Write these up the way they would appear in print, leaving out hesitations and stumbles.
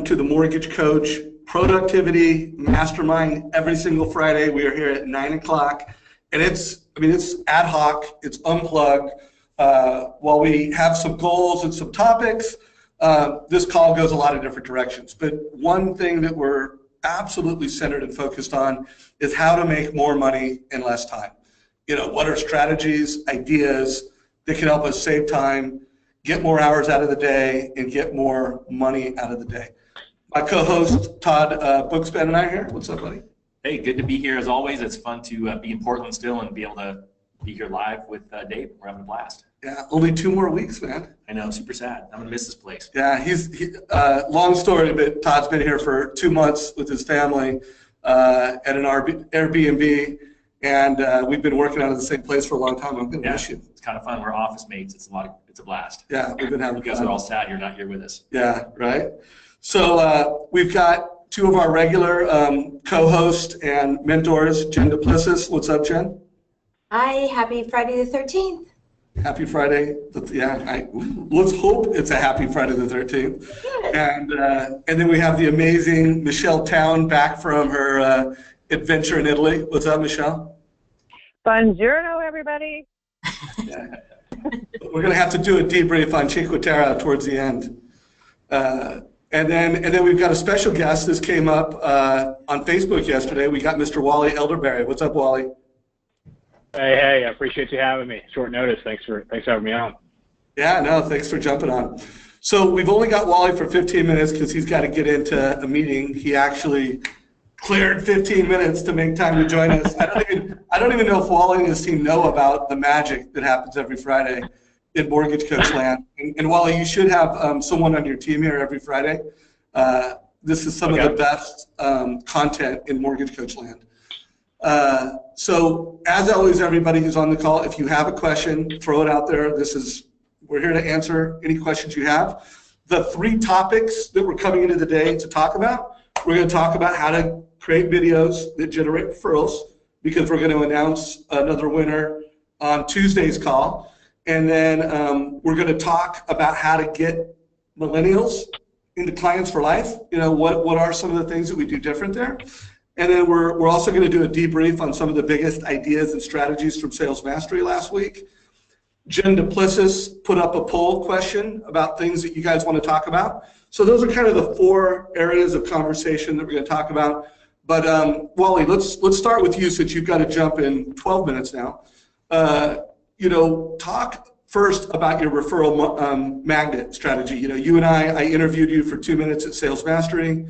To the Mortgage Coach Productivity Mastermind. Every single Friday we are here at 9 o'clock, and it's ad hoc, it's unplugged. While we have some goals and some topics, this call goes a lot of different directions. But one thing that we're absolutely centered and focused on is how to make more money in less time. What are strategies, ideas that can help us save time, get more hours out of the day, and get more money out of the day. My co-host, Todd Bookspan, and I are here. What's up, buddy? Hey, good to be here as always. It's fun to be in Portland still and be able to be here live with Dave. We're having a blast. Yeah, only 2 more weeks, man. I know, super sad. I'm going to miss this place. Yeah, long story, but Todd's been here for 2 months with his family at an Airbnb, and we've been working out of the same place for a long time. I'm going to miss you. It's kind of fun. We're office mates. It's a blast. Yeah, we've been having fun. You guys are all sad you're not here with us. Yeah, right. So we've got 2 of our regular co-hosts and mentors, Jen Duplessis. What's up, Jen? Hi, happy Friday the 13th. Happy Friday. Yeah, let's hope it's a happy Friday the 13th. Yes. And then we have the amazing Michelle Town back from her adventure in Italy. What's up, Michelle? Buongiorno, everybody. Yeah. We're going to have to do a debrief on Cinque Terre towards the end. And then we've got a special guest. This came up on Facebook yesterday. We got Mr. Wally Elderberry. What's up, Wally? Hey, I appreciate you having me. Short notice. Thanks for having me on. Yeah, no, thanks for jumping on. So we've only got Wally for 15 minutes because he's got to get into a meeting. He actually cleared 15 minutes to make time to join us. I don't even know if Wally and his team know about the magic that happens every Friday in Mortgage Coach Land. And Wally, you should have someone on your team here every Friday. This is some of the best content in Mortgage Coach Land. So as always, everybody who's on the call, if you have a question, throw it out there. We're here to answer any questions you have. The 3 topics that we're coming into the day to talk about, we're going to talk about how to create videos that generate referrals, because we're going to announce another winner on Tuesday's call. And then we're going to talk about how to get millennials into clients for life. What are some of the things that we do different there? And then we're also going to do a debrief on some of the biggest ideas and strategies from Sales Mastery last week. Jen Duplessis put up a poll question about things that you guys want to talk about. So those are kind of the 4 areas of conversation that we're going to talk about. But Wally, let's start with you, since you've got to jump in 12 minutes now. Talk first about your referral magnet strategy. You and I interviewed you for 2 minutes at Sales Mastery.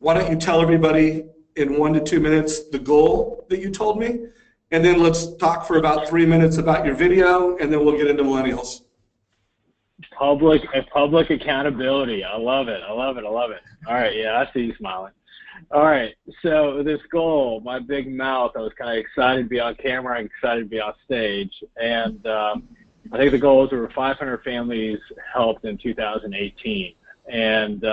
Why don't you tell everybody in 1 to 2 minutes the goal that you told me, and then let's talk for about 3 minutes about your video, and then we'll get into millennials. Public accountability. I love it. All right, yeah, I see you smiling. All right, so this goal, my big mouth, I was kind of excited to be on camera, excited to be on stage, and I think the goal is over 500 families helped in 2018, and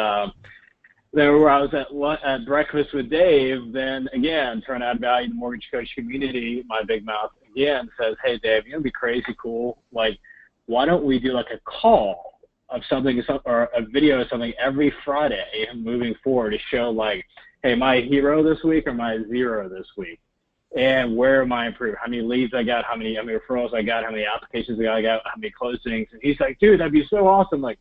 then where I was at breakfast with Dave, then again, trying to add value to the mortgage coach community, my big mouth again says, hey, Dave, it'd be crazy cool. Like, why don't we do like a call of something or a video of something every Friday moving forward to show like, hey, am I a hero this week or am I a zero this week? And where am I improving? How many leads I got, how many referrals I got, how many applications I got, how many closings. And he's like, dude, that'd be so awesome. Like,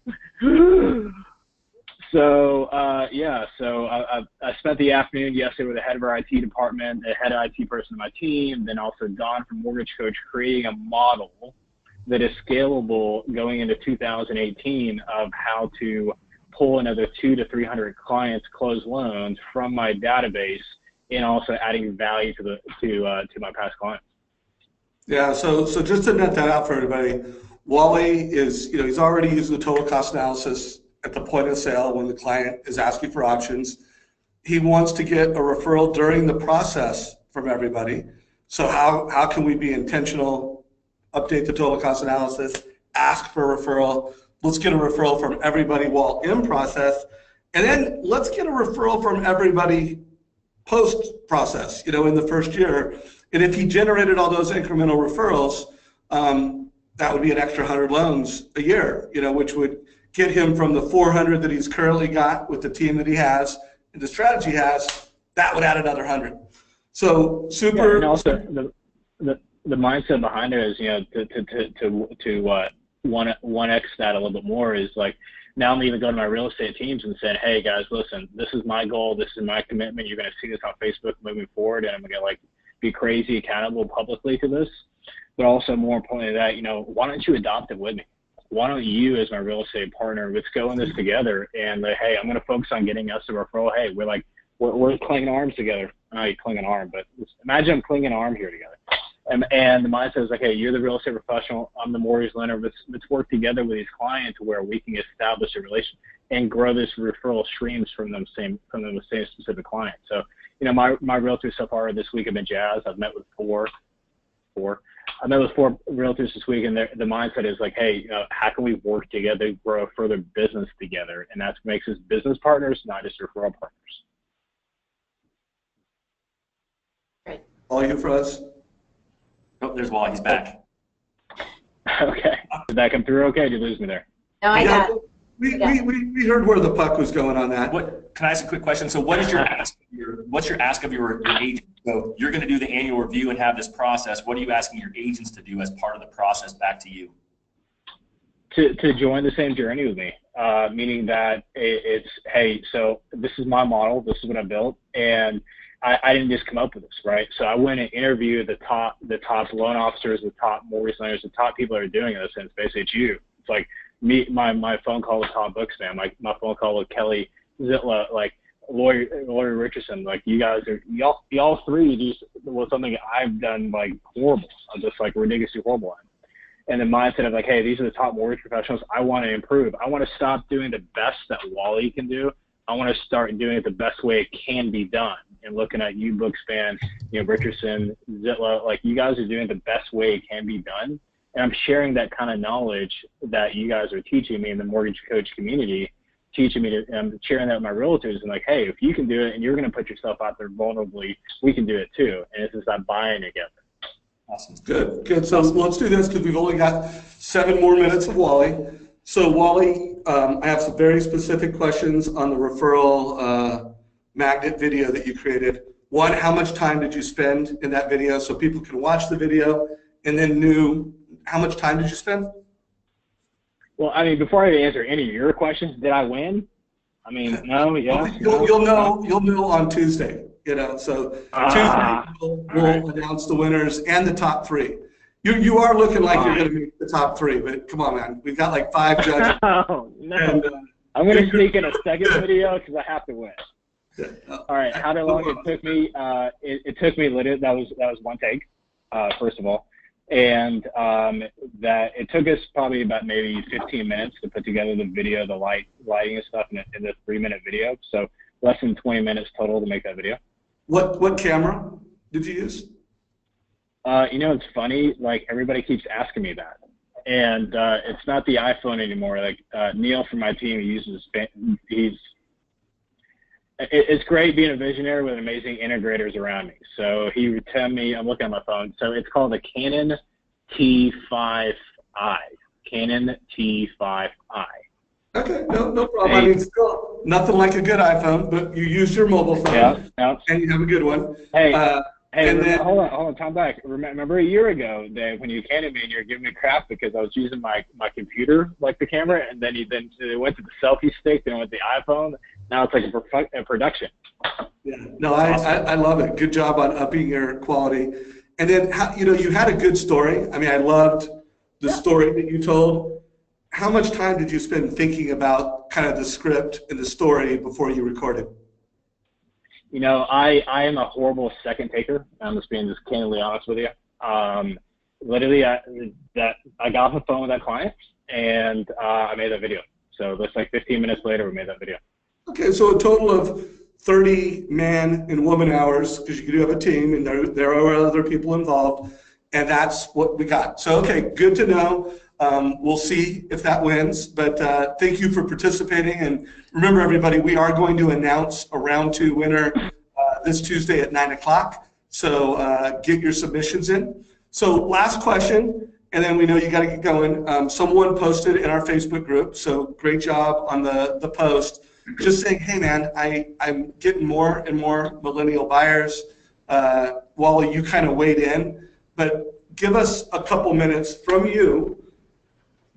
So I spent the afternoon yesterday with the head of our IT department, the head IT person on my team, then also Don from Mortgage Coach, creating a model that is scalable going into 2018 of how to pull another 200 to 300 clients, close loans from my database, and also adding value to my past clients. Yeah. So just to net that out for everybody, Wally is he's already using the total cost analysis at the point of sale when the client is asking for options. He wants to get a referral during the process from everybody. So how can we be intentional, update the total cost analysis, ask for a referral, let's get a referral from everybody while in process, and then let's get a referral from everybody post-process, in the first year. And if he generated all those incremental referrals, that would be an extra 100 loans a year, which would get him from the 400 that he's currently got with the team that he has and the strategy he has, that would add another 100. So super. Yeah, and also the mindset behind it is, you know, to 1x that a little bit more is like, now I'm even going to my real estate teams and saying, hey guys, listen, this is my goal, this is my commitment. You're going to see this on Facebook moving forward, and I'm going to like be crazy accountable publicly to this. But also more importantly than that, you know, why don't you adopt it with me? Why don't you, as my real estate partner, let's go in this together and like, hey, I'm going to focus on getting us a referral. Hey, we're clinging arms together. I know you cling an arm, but imagine I'm clinging an arm here together. And the mindset is like, hey, you're the real estate professional, I'm the mortgage lender. Let's work together with these clients where we can establish a relation and grow this referral streams from the same specific client. So, you know, my realtors so far this week have been jazzed. I've met with four. I met with 4 realtors this week, and the mindset is like, hey, how can we work together, grow further business together? And that makes us business partners, not just referral partners. Great. All you for us? Oh, there's Wally. He's back. Okay. Did that come through okay? Did you lose me there? No, I got it. We heard where the puck was going on that. Can I ask a quick question? So what is your ask of your agent? So you're going to do the annual review and have this process. What are you asking your agents to do as part of the process back to you? To join the same journey with me, meaning that it's, hey, so this is my model, this is what I built, and I didn't just come up with this, right? So I went and interviewed the top loan officers, the top mortgage lenders, the top people that are doing this, and it's basically it's you. It's like my phone call with Todd Bookspan, my phone call with Kelly Zitla, like Lori Richardson, like you guys are, y'all three just was something I've done like horrible. I'm just like ridiculously horrible at. And the mindset of like, hey, these are the top mortgage professionals. I want to improve. I want to stop doing the best that Wally can do. I want to start doing it the best way it can be done. And looking at you, Bookspan, you know, Richardson, Zitla, like you guys are doing it the best way it can be done. And I'm sharing that kind of knowledge that you guys are teaching me in the mortgage coach community, teaching me to, I'm sharing that with my realtors and like, hey, if you can do it and you're going to put yourself out there vulnerably, we can do it too. And it's just that buying together. Awesome. Good. So let's do this because we've only got 7 more minutes of Wally. So Wally, I have some very specific questions on the referral magnet video that you created. One, how much time did you spend in that video so people can watch the video and then how much time did you spend? Well, I mean, before I answer any of your questions, did I win? I mean, no, yeah. You'll know on Tuesday. You know, so Tuesday we'll announce the winners and the top 3. You are looking like you're going to make the top 3, but come on, man, we've got like 5 judges. Oh, no. And, I'm going to sneak in a second video because I have to win. Yeah. All right, how long it took me? It took me literally that was one take, first of all, and that it took us probably about maybe 15 minutes to put together the video, the lighting and stuff in the 3-minute video. So less than 20 minutes total to make that video. What camera did you use? You know, it's funny. Like everybody keeps asking me that, and it's not the iPhone anymore. Like Neil from my team, it's great being a visionary with amazing integrators around me. So he would tell me, I'm looking at my phone. So it's called the Canon T5i. Canon T5i. Okay, no problem. I mean, still nothing like a good iPhone, but you use your mobile phone, and you have a good one. Hold on, Tom back. Remember a year ago, Dave, when you came to me and you were giving me crap because I was using my computer, like the camera, and then it went to the selfie stick, then it went to the iPhone. Now it's like a production. Yeah, no, I love it. Good job on upping your quality. And then, you had a good story. I mean, I loved the story that you told. How much time did you spend thinking about kind of the script and the story before you recorded? You know, I am a horrible second taker. I'm just being candidly honest with you. Literally, I got off the phone with that client and I made that video. So that's like 15 minutes later, we made that video. Okay, so a total of 30 man and woman hours, because you do have a team and there are other people involved, and that's what we got. So, okay, good to know. We'll see if that wins, but thank you for participating. And remember, everybody, we are going to announce a round 2 winner this Tuesday at 9 o'clock. So get your submissions in. So last question, and then we know you got to get going. Someone posted in our Facebook group, so great job on the post, just saying, hey man, I'm getting more and more millennial buyers. Wally, you kind of weighed in, but give us a couple minutes from you.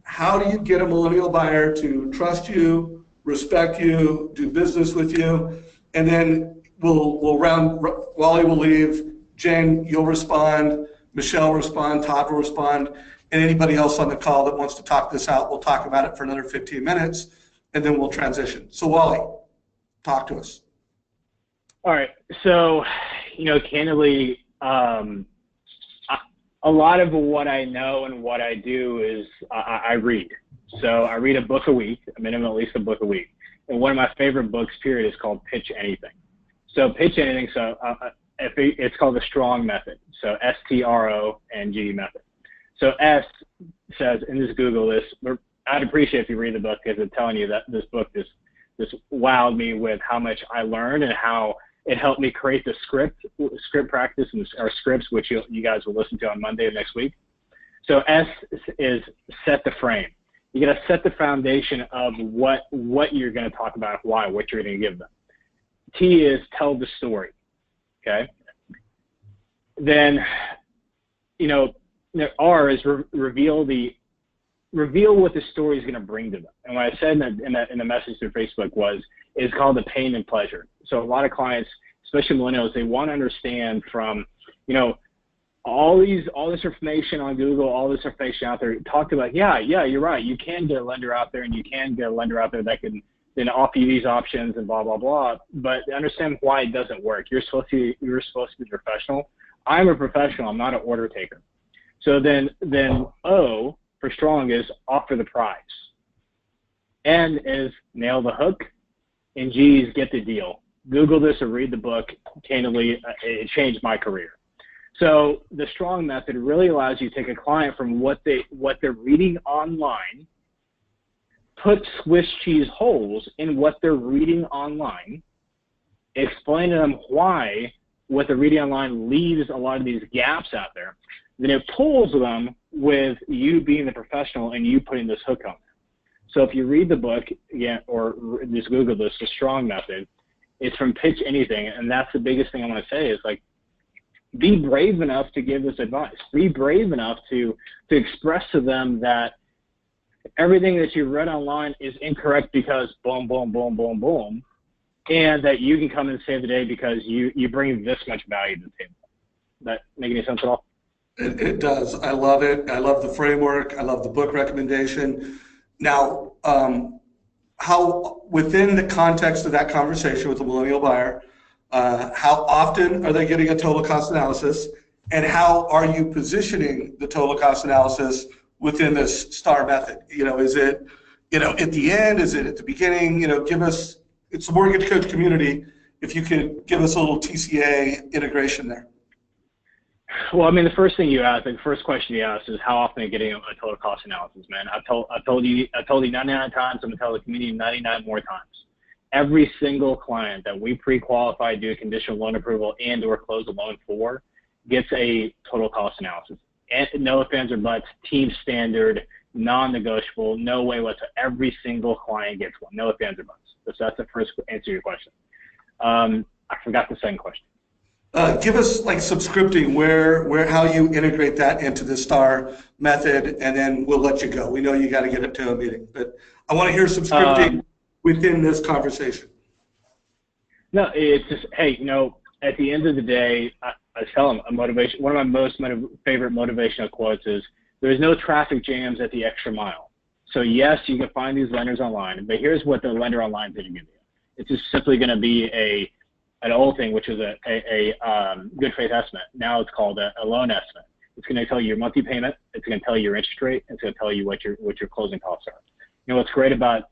How do you get a millennial buyer to trust you, respect you, do business with you? And then Wally will leave, Jen, you'll respond, Michelle will respond, Todd will respond, and anybody else on the call that wants to talk this out, we'll talk about it for another 15 minutes, and then we'll transition. So Wally, talk to us. All right. So, candidly, a lot of what I know and what I do is I read. So I read a book a week, a minimum at least a book a week. And one of my favorite books, period, is called Pitch Anything. So Pitch Anything, it's called the Strong Method. So STRONG method. So S says, and just Google this, I'd appreciate if you read the book because it's telling you that this book just wowed me with how much I learned and how it helped me create the script practice and our scripts, which you guys will listen to on Monday of next week. So S is set the frame. You got to set the foundation of what you're going to talk about, why, what you're going to give them. T is tell the story. Okay. Then, R is reveal what the story is going to bring to them. And what I said in the message through Facebook is called the pain and pleasure. So a lot of clients, especially millennials, they want to understand from, all this information on Google, all this information out there, talked about, yeah, you're right. You can get a lender out there and you can get a lender out there that can then offer you these options and blah, blah, blah. But understand why it doesn't work. You're supposed to be professional. I'm a professional. I'm not an order taker. So then O for strong is offer the price. N is nail the hook. And G is get the deal. Google this or read the book. Candidly, it changed my career. So the strong method really allows you to take a client from what they're reading online, put Swiss cheese holes in what they're reading online, explain to them why what they're reading online leaves a lot of these gaps out there. Then it pulls them with you being the professional and you putting this hook on them. So if you read the book, or just Google this, the strong method, it's from Pitch Anything. And that's the biggest thing I want to say is be brave enough to give this advice. Be brave enough to express to them that everything that you read online is incorrect because boom, boom, boom, boom, boom, and that you can come and save the day because you bring this much value to the table. That make any sense at all? It does. I love it. I love the framework. I love the book recommendation. Now, how within the context of that conversation with the millennial buyer, how often are they getting a total cost analysis, and how are you positioning the total cost analysis within this STAR method? Is it, at the end? Is it at the beginning? Give us, it's the mortgage coach community, if you could give us a little TCA integration there. Well, the first thing you asked, the first question you asked is how often are you getting a total cost analysis, man? I told you 99 times, I'm gonna tell the community 99 more times. Every single client that we pre-qualify, do a conditional loan approval and or close a loan for gets a total cost analysis. And no ifs, ands, or buts, team standard, non-negotiable, no way whatsoever. Every single client gets one, no ifs, ands, or buts. So that's the first answer to your question. I forgot the second question. Give us subscripting, how you integrate that into the STAR method, and then we'll let you go. We know you got to get up to a meeting, but I want to hear subscripting within this conversation. No, it's just, hey, at the end of the day, I tell them one of my most favorite motivational quotes is, there's no traffic jams at the extra mile. So yes, you can find these lenders online, but here's what the lender online is going to give you. It's just simply going to be an old thing, which is a good faith estimate. Now it's called a loan estimate. It's going to tell you your monthly payment. It's going to tell you your interest rate. It's going to tell you what your closing costs are. What's great about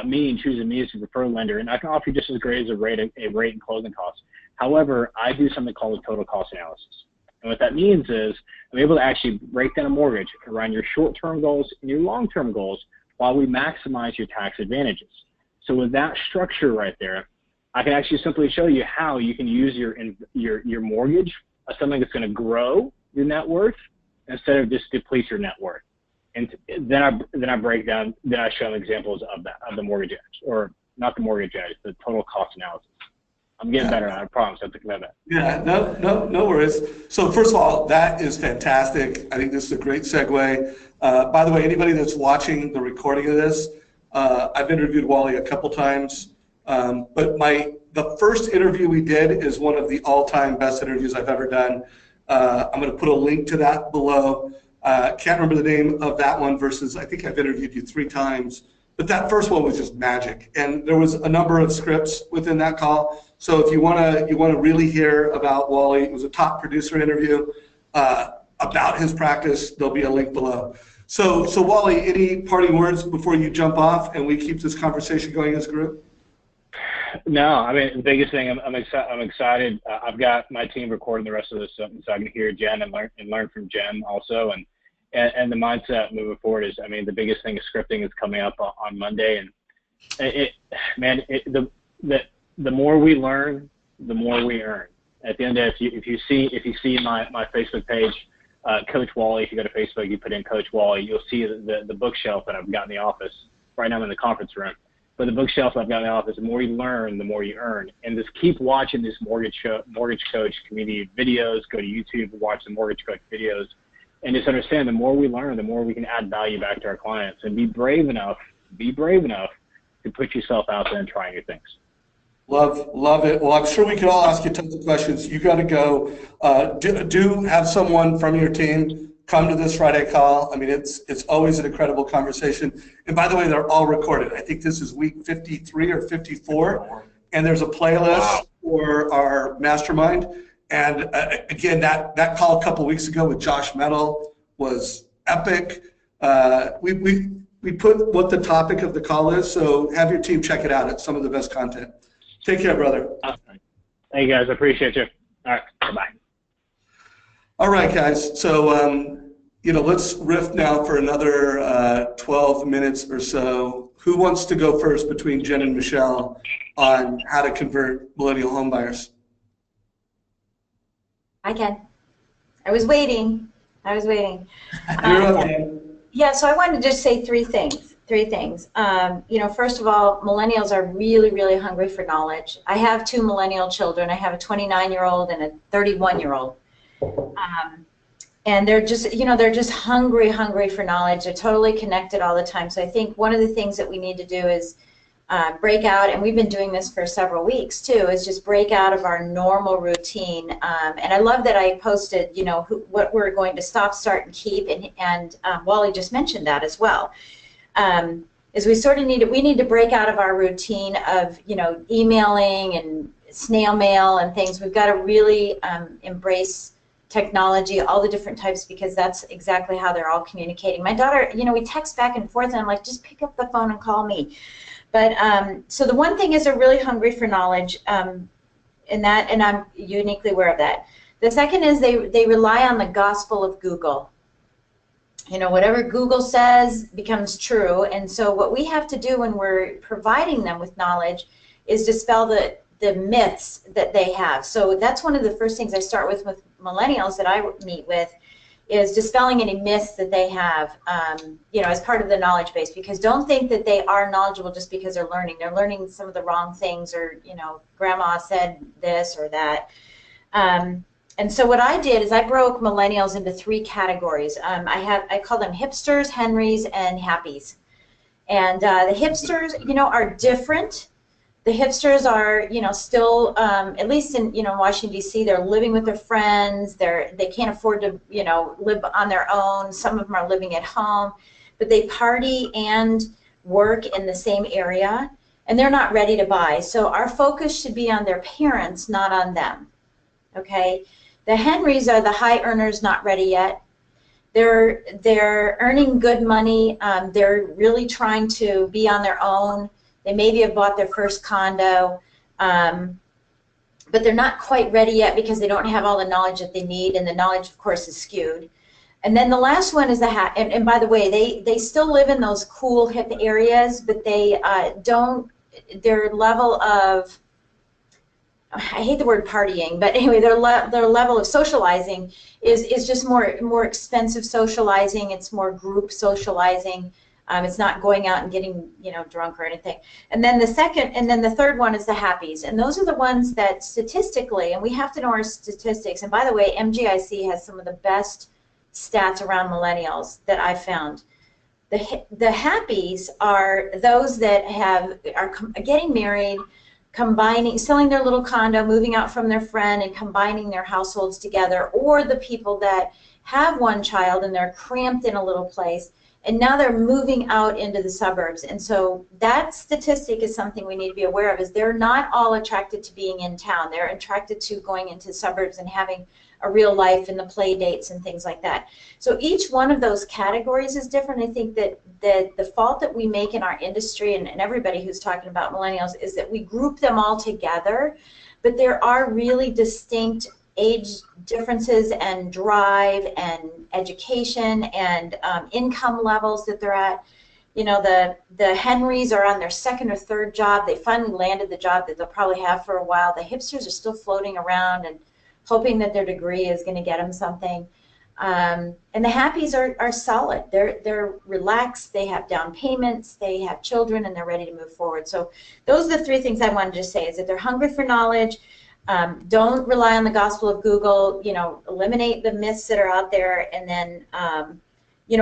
me and choosing me as a preferred lender, and I can offer you just as great as a rate and closing costs. However, I do something called a total cost analysis. And what that means is I'm able to actually break down a mortgage around your short-term goals and your long-term goals while we maximize your tax advantages. So with that structure right there, I can actually simply show you how you can use your mortgage as something that's going to grow your net worth instead of just deplete your net worth. And then I break down, then I show them examples of that, of the mortgage edge, or not the mortgage edge, the total cost analysis. I'm getting better at it, I promise. That's a commitment. Yeah, no worries. So first of all, that is fantastic. I think this is a great segue. By the way, anybody that's watching the recording of this, I've interviewed Wally a couple times, but the first interview we did is one of the all-time best interviews I've ever done. I'm going to put a link to that below. Can't remember the name of that one versus I think I've interviewed you 3 times, but that first one was just magic. And there was a number of scripts within that call. So if you want to really hear about Wally, it was a top producer interview about his practice. There'll be a link below. So Wally, any parting words before you jump off and we keep this conversation going as a group? No, I mean, the biggest thing, I'm excited. I've got my team recording the rest of this, so I can hear Jen and learn from Jen also. And the mindset moving forward is, I mean, the biggest thing is scripting is coming up on Monday. And the more we learn, the more we earn. At the end of the day, if you see my Facebook page, Coach Wally, if you go to Facebook, you put in Coach Wally, you'll see the bookshelf that I've got in the office. Right now I'm in the conference room. But the bookshelf I've got in the office, the more you learn, the more you earn. And just keep watching these mortgage coach community videos. Go to YouTube, watch the mortgage coach videos, and just understand the more we learn, the more we can add value back to our clients. And be brave enough to put yourself out there and try new things. Love it. Well, I'm sure we could all ask you tons of questions. You got to go. Do have someone from your team come to this Friday call. I mean, it's always an incredible conversation. And by the way, they're all recorded. I think this is week 53 or 54, and there's a playlist for our mastermind. And again, that call a couple weeks ago with Josh Metal was epic. We put what the topic of the call is, so have your team check it out. It's some of the best content. Take care, brother. Hey, guys, I appreciate you. All right, bye-bye. All right, guys. So, let's riff now for another 12 minutes or so. Who wants to go first between Jen and Michelle on how to convert millennial home buyers? I can. I was waiting. You're up, Jen. Yeah, so I wanted to just say three things. First of all, millennials are really, really hungry for knowledge. I have 2 millennial children. I have a 29-year-old and a 31-year-old. And they're just hungry for knowledge. They're totally connected all the time. So I think one of the things that we need to do is break out, and we've been doing this for several weeks too, is just break out of our normal routine. And I love that I posted, what we're going to stop, start, and keep, and Wally just mentioned that as well. Is we need to break out of our routine of, emailing and snail mail and things. We've got to really embrace technology, all the different types, because that's exactly how they're all communicating. My daughter, we text back and forth, and I'm like, just pick up the phone and call me. But so the one thing is they're really hungry for knowledge, and I'm uniquely aware of that. The second is they rely on the gospel of Google. Whatever Google says becomes true, and so what we have to do when we're providing them with knowledge is dispel the myths that they have. So that's one of the first things I start with millennials that I meet with, is dispelling any myths that they have, as part of the knowledge base. Because don't think that they are knowledgeable just because they're learning. They're learning some of the wrong things, or grandma said this or that. And so what I did is I broke millennials into 3 categories. I call them hipsters, Henrys, and happies. And the hipsters, are different. The hipsters are, still, at least in, Washington, D.C., they're living with their friends. They can't afford to, live on their own. Some of them are living at home. But they party and work in the same area, and they're not ready to buy. So our focus should be on their parents, not on them, okay? The Henrys are the high earners, not ready yet. They're earning good money. They're really trying to be on their own. They maybe have bought their first condo, but they're not quite ready yet because they don't have all the knowledge that they need, and the knowledge, of course, is skewed. And then the last one is and by the way, they still live in those cool, hip areas, but they their level of I hate the word partying, but anyway, their level of socializing is just more expensive socializing. It's more group socializing. It's not going out and getting, drunk or anything. And then the third one is the happies. And those are the ones that statistically, and we have to know our statistics. And by the way, MGIC has some of the best stats around millennials that I've found. The happies are those that are getting married, selling their little condo, moving out from their friend and combining their households together, or the people that have one child and they're cramped in a little place and now they're moving out into the suburbs. And so that statistic is something we need to be aware of, is they're not all attracted to being in town. They're attracted to going into suburbs and having a real life and the play dates and things like that. So each one of those categories is different. I think that the fault that we make in our industry and everybody who's talking about millennials is that we group them all together, but there are really distinct age differences and drive and education and income levels that they're at. The Henrys are on their second or third job. They finally landed the job that they'll probably have for a while. The hipsters are still floating around and hoping that their degree is going to get them something. And the happies are solid. They're relaxed. They have down payments. They have children, and they're ready to move forward. So those are the three things I wanted to say: is that they're hungry for knowledge. Don't rely on the gospel of Google. Eliminate the myths that are out there, and then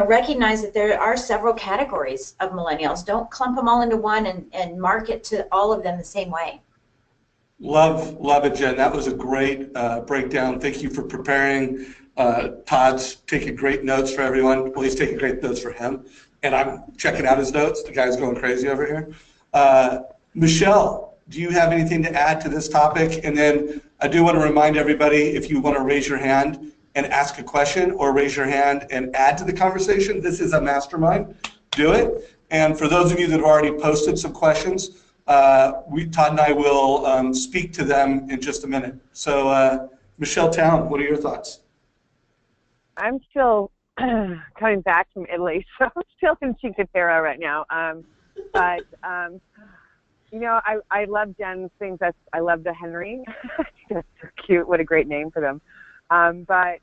recognize that there are several categories of millennials. Don't clump them all into one and market to all of them the same way. Love it, Jen. That was a great breakdown. Thank you for preparing. Todd's taking great notes for everyone. Well, he's taking great notes for him, and I'm checking out his notes. The guy's going crazy over here. Michelle, do you have anything to add to this topic? And then I do want to remind everybody, if you want to raise your hand and ask a question, or raise your hand and add to the conversation, this is a mastermind. Do it. And for those of you that have already posted some questions, Todd and I will speak to them in just a minute. So, Michelle Town, what are your thoughts? I'm still coming back from Italy, so I'm still in Cinque Terre right now. I love Jen's things. I love the Henry. That's so cute. What a great name for them. But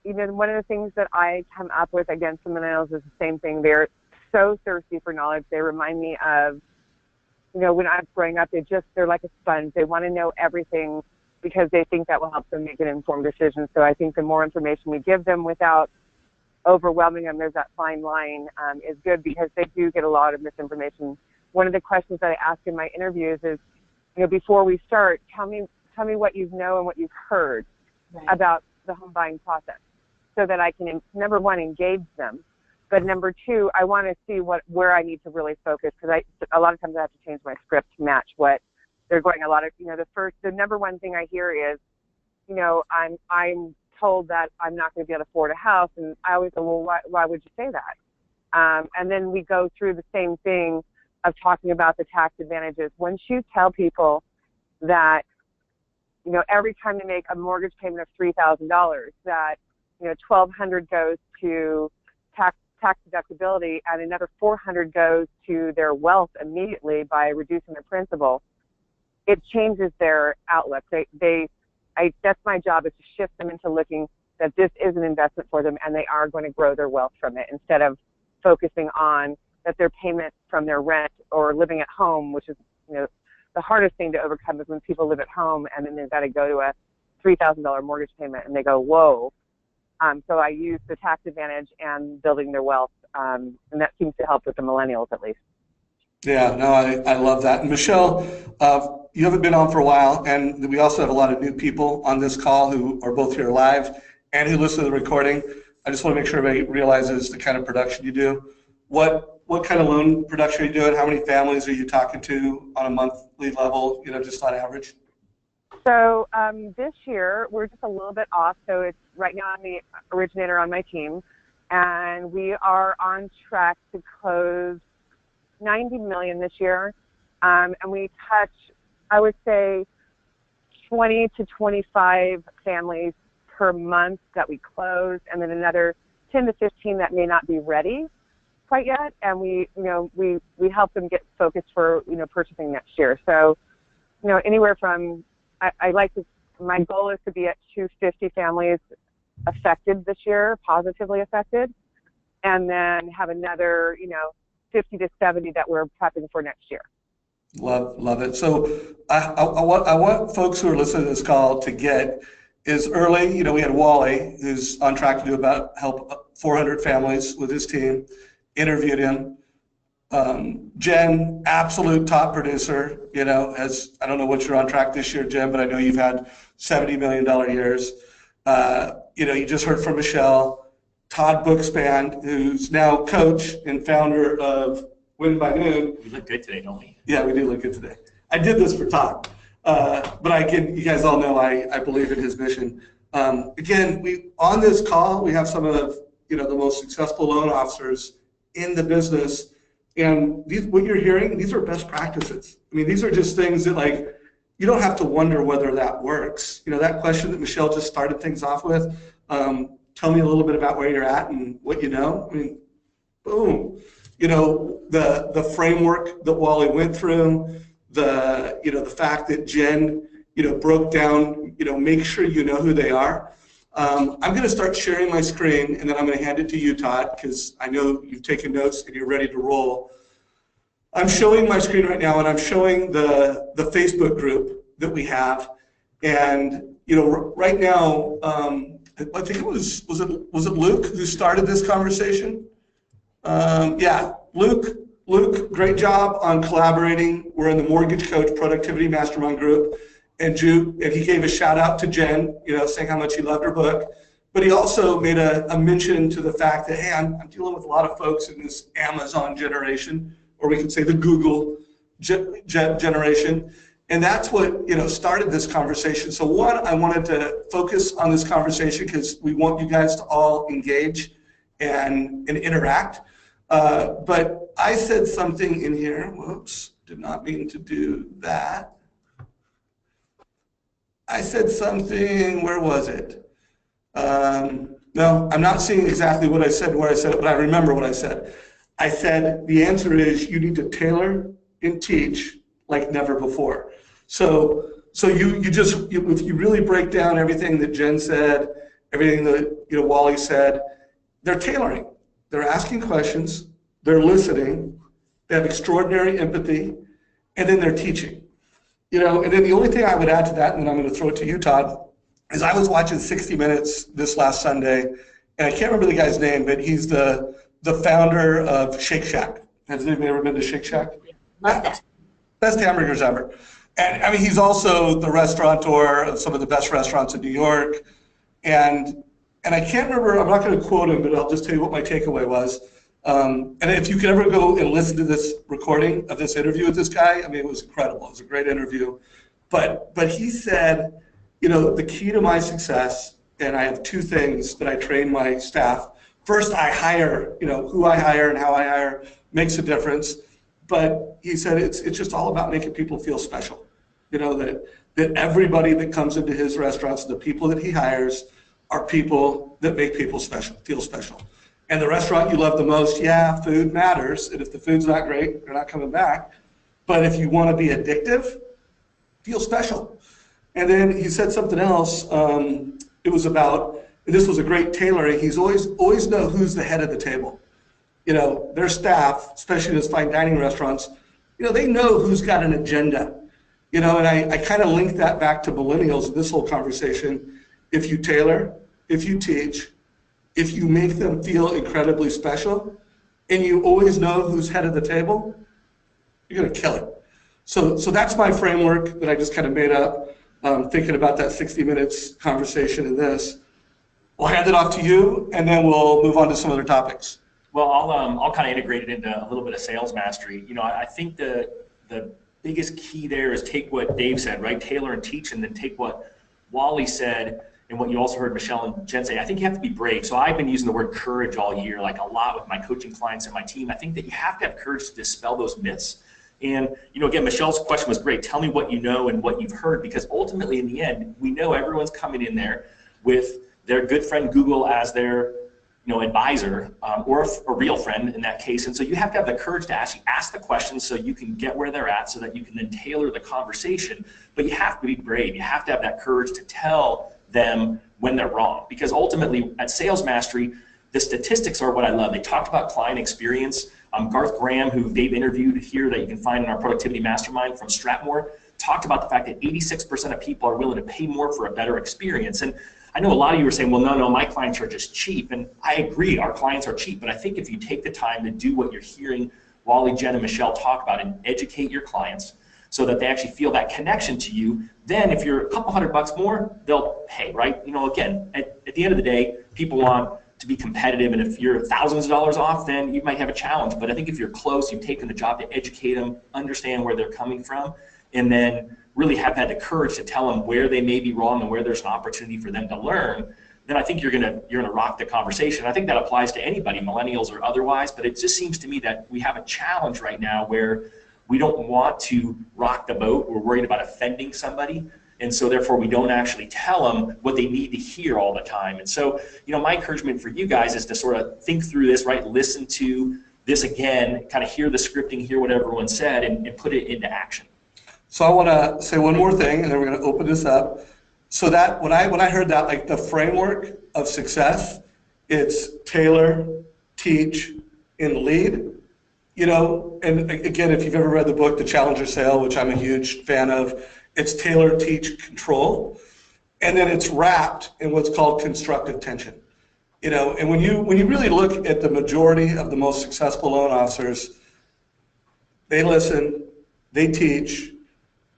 one of the things that I come up with against the millennials is the same thing. They're so thirsty for knowledge. They remind me of, when I was growing up, they're like a sponge. They want to know everything because they think that will help them make an informed decision. So I think the more information we give them without overwhelming them, there's that fine line, is good, because they do get a lot of misinformation. One of the questions that I ask in my interviews is, before we start, tell me what you know and what you've heard about the home buying process, so that I can, number one, engage them, but number two, I want to see where I need to really focus, because a lot of times I have to change my script to match what they're going. A lot of, the number one thing I hear is, I'm told that I'm not going to be able to afford a house, and I always go, well, why would you say that? And then we go through the same thing of talking about the tax advantages. Once you tell people that, every time they make a mortgage payment of $3,000, that, $1,200 goes to tax deductibility and another $400 goes to their wealth immediately by reducing their principal, it changes their outlook. That's my job, is to shift them into looking that this is an investment for them and they are going to grow their wealth from it, instead of focusing on that their payment from their rent or living at home, which is, the hardest thing to overcome, is when people live at home and then they've got to go to a $3,000 mortgage payment and they go, whoa. So I use the tax advantage and building their wealth, and that seems to help with the millennials at least. Yeah, no, I love that. And Michelle, you haven't been on for a while, and we also have a lot of new people on this call who are both here live and who listen to the recording. I just want to make sure everybody realizes the kind of production you do. What kind of loan production are you doing? How many families are you talking to on a monthly level, just on average? So this year, we're just a little bit off. So it's right now I'm the originator on my team, and we are on track to close $90 million this year. And we touch, I would say, 20 to 25 families per month that we close, and then another 10 to 15 that may not be ready quite yet. And we help them get focused for, purchasing next year. So, anywhere from I like to, my goal is to be at 250 families affected this year, positively affected, and then have another, 50 to 70 that we're prepping for next year. Love it. So I want folks who are listening to this call to get is early. We had Wally, who's on track to do help 400 families with his team. Interviewed him. Jen, absolute top producer. As I don't know what you're on track this year, Jen, but I know you've had $70 million years. You just heard from Michelle. Todd Bookspan, who's now coach and founder of Win by Noon. We look good today, don't we? Yeah, we do look good today. I did this for Todd, but you guys all know I believe in his mission. Again, on this call we have some of the most successful loan officers in the business, and what you're hearing, these are best practices. I mean, these are just things that you don't have to wonder whether that works. That question that Michelle just started things off with. Tell me a little bit about where you're at and what you know. I mean, boom. The framework that Wally went through, the fact that Jen, broke down, make sure you know who they are. I'm going to start sharing my screen, and then I'm going to hand it to you, Todd, because I know you've taken notes and you're ready to roll. I'm showing my screen right now, and I'm showing the Facebook group that we have. And, right now, I think it was it Luke who started this conversation? Yeah, Luke, great job on collaborating. We're in the Mortgage Coach Productivity Mastermind group, and he gave a shout out to Jen, saying how much he loved her book. But he also made a mention to the fact that, hey, I'm dealing with a lot of folks in this Amazon generation, or we could say the Google generation. And that's what started this conversation. So one, I wanted to focus on this conversation because we want you guys to all engage and interact. But I said something in here. Whoops, did not mean to do that. I said something. Where was it? No, I'm not seeing exactly what I said where I said it, but I remember what I said. I said the answer is you need to tailor and teach like never before. So if you really break down everything that Jen said, everything that Wally said, they're tailoring. They're asking questions, they're listening, they have extraordinary empathy, and then they're teaching. And then the only thing I would add to that, and then I'm going to throw it to you, Todd, is I was watching 60 Minutes this last Sunday, and I can't remember the guy's name, but he's the founder of Shake Shack. Has anybody ever been to Shake Shack? Love that. Best hamburgers ever. And I mean, he's also the restaurateur of some of the best restaurants in New York. And I can't remember, I'm not going to quote him, but I'll just tell you what my takeaway was. And if you could ever go and listen to this recording of this interview with this guy, I mean, it was incredible. It was a great interview. But he said, the key to my success, and I have two things that I train my staff. First, I hire, who I hire and how I hire makes a difference. But he said it's just all about making people feel special. That everybody that comes into his restaurants, the people that he hires, are people that make people feel special. And the restaurant you love the most, yeah, food matters. And if the food's not great, they're not coming back. But if you want to be addictive, feel special. And then he said something else. It was about, and this was a great tailoring. He's always know who's the head of the table. Their staff, especially in those fine dining restaurants, they know who's got an agenda. And I kind of link that back to millennials in this whole conversation. If you tailor, if you teach, if you make them feel incredibly special, and you always know who's head of the table, you're going to kill it. So that's my framework that I just kind of made up, thinking about that 60 Minutes conversation in this. We'll hand it off to you, and then we'll move on to some other topics. Well, I'll kind of integrate it into a little bit of sales mastery. I think the biggest key there is take what Dave said, right? Tailor and teach, and then take what Wally said and what you also heard Michelle and Jen say. I think you have to be brave. So I've been using the word courage all year, like a lot with my coaching clients and my team. I think that you have to have courage to dispel those myths. And, again, Michelle's question was great. Tell me what you know and what you've heard, because ultimately in the end, we know everyone's coming in there with their good friend Google as their advisor or a real friend in that case. And so you have to have the courage to actually ask the questions so you can get where they're at so that you can then tailor the conversation. But you have to be brave. You have to have that courage to tell them when they're wrong. Because ultimately at Sales Mastery, the statistics are what I love. They talked about client experience. Garth Graham, who Dave interviewed here that you can find in our Productivity Mastermind from Stratmore, talked about the fact that 86% of people are willing to pay more for a better experience. And I know a lot of you are saying, well, no, my clients are just cheap. And I agree, our clients are cheap. But I think if you take the time to do what you're hearing Wally, Jen, and Michelle talk about and educate your clients so that they actually feel that connection to you, then if you're a couple $100 more, they'll pay, right? Again, at the end of the day, people want to be competitive, and if you're thousands of dollars off, then you might have a challenge. But I think if you're close, you've taken the job to educate them, understand where they're coming from, and then really have had the courage to tell them where they may be wrong and where there's an opportunity for them to learn, then I think you're gonna rock the conversation. I think that applies to anybody, millennials or otherwise, but it just seems to me that we have a challenge right now where we don't want to rock the boat. We're worried about offending somebody. And so therefore we don't actually tell them what they need to hear all the time. And so, my encouragement for you guys is to sort of think through this, right? Listen to this again, kind of hear the scripting, hear what everyone said, and put it into action. So I want to say one more thing, and then we're going to open this up. So that when I heard that, like the framework of success, it's tailor, teach, and lead. And again, if you've ever read the book, The Challenger Sale, which I'm a huge fan of, it's tailor, teach, control, and then it's wrapped in what's called constructive tension. And when you really look at the majority of the most successful loan officers, they listen, they teach,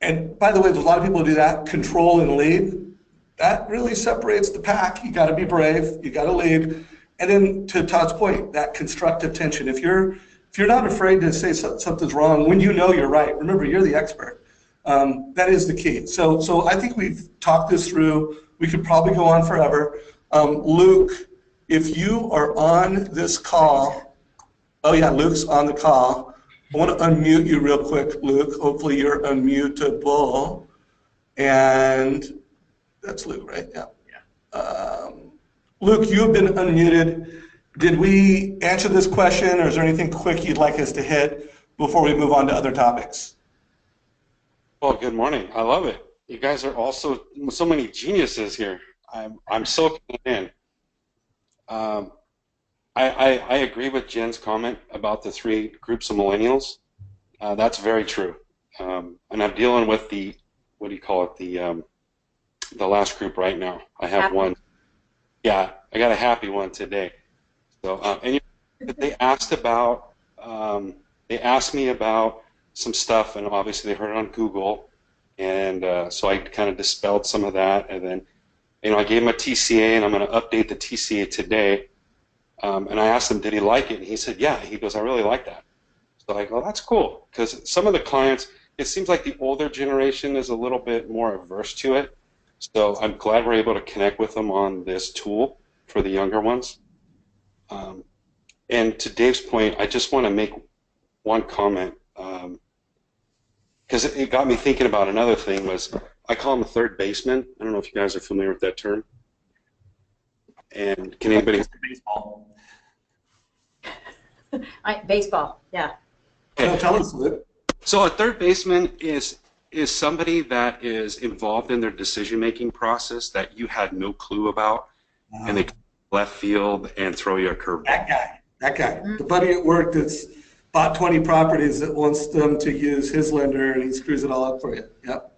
and by the way, there's a lot of people who do that, control and lead. That really separates the pack. You got to be brave, you got to lead, and then to Todd's point, that constructive tension. If you're not afraid to say something's wrong when you're right, remember you're the expert. That is the key. So I think we've talked this through. We could probably go on forever. Luke, if you are on this call, oh yeah, Luke's on the call. I want to unmute you real quick, Luke. Hopefully you're unmutable. And that's Luke, right? Yeah. Luke, you have been unmuted. Did we answer this question, or is there anything quick you'd like us to hit before we move on to other topics? Well, good morning. I love it. You guys are also so many geniuses here. I'm soaking it in. I agree with Jen's comment about the three groups of millennials. That's very true. And I'm dealing with the last group right now. I have one. Yeah, I got a happy one today. So and they asked me about some stuff, and obviously they heard it on Google, and so I kind of dispelled some of that, and then I gave him a TCA, and I'm going to update the TCA today, and I asked him, did he like it, and he said, yeah. He goes, I really like that. So I go, that's cool, because some of the clients, it seems like the older generation is a little bit more averse to it, so I'm glad we're able to connect with them on this tool for the younger ones. And to Dave's point, I just want to make one comment, because it got me thinking about another thing. Was I call him a third baseman. I don't know if you guys are familiar with that term. And can anybody? Baseball. Baseball, yeah. Tell us, Luke. So a third baseman is somebody that is involved in their decision-making process that you had no clue about, and they come left field and throw you a curveball. That guy, the buddy at work that's bought 20 properties that wants them to use his lender, and he screws it all up for you. Yep.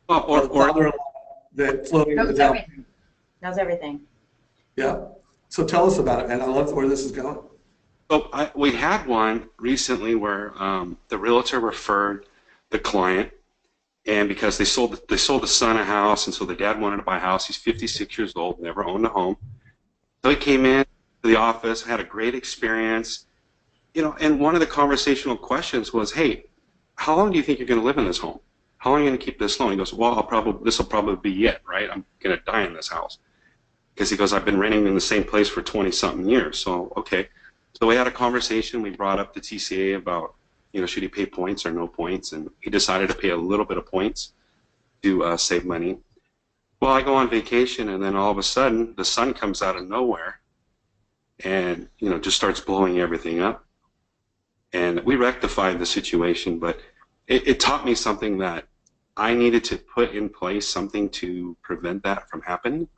Or that floating to the down. Knows everything. Yeah. So tell us about it, man. I love where this is going. So we had one recently where the realtor referred the client, and because they sold the son a house, and so the dad wanted to buy a house. He's 56 years old, never owned a home. So he came in to the office, had a great experience, and one of the conversational questions was, hey, how long do you think you're going to live in this home? How long are you going to keep this loan? He goes, well, this will probably be it, right? I'm going to die in this house. Because he goes, I've been renting in the same place for 20-something years. So, okay. So we had a conversation. We brought up the TCA about, should he pay points or no points? And he decided to pay a little bit of points to save money. Well, I go on vacation, and then all of a sudden, the son comes out of nowhere, and just starts blowing everything up. And we rectified the situation, but it taught me something, that I needed to put in place something to prevent that from happening.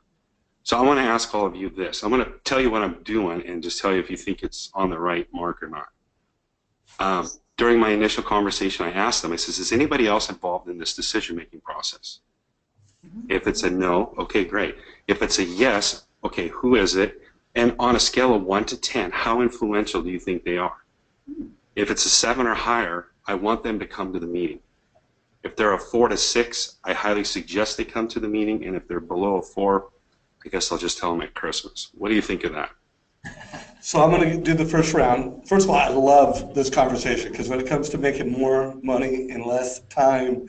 So I want to ask all of you this. I'm going to tell you what I'm doing and just tell you if you think it's on the right mark or not. During my initial conversation, I asked them, I says, is anybody else involved in this decision-making process? If it's a no, okay, great. If it's a yes, okay, who is it? And on a scale of 1 to 10, how influential do you think they are? If it's a 7 or higher, I want them to come to the meeting. If they're a 4 to 6, I highly suggest they come to the meeting. And if they're below a 4, I guess I'll just tell them at Christmas. What do you think of that? So I'm going to do the first round. First of all, I love this conversation, because when it comes to making more money in less time,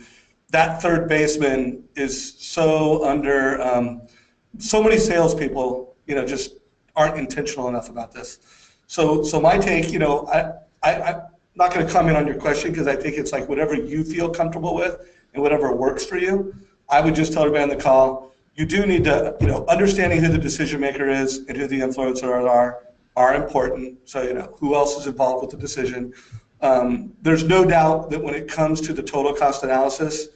that third baseman is so under, so many salespeople, just aren't intentional enough about this. So my take, I'm not going to comment on your question, because I think it's like whatever you feel comfortable with and whatever works for you. I would just tell everybody on the call, you do need to, understanding who the decision maker is and who the influencers are important. So, who else is involved with the decision. There's no doubt that when it comes to the total cost analysis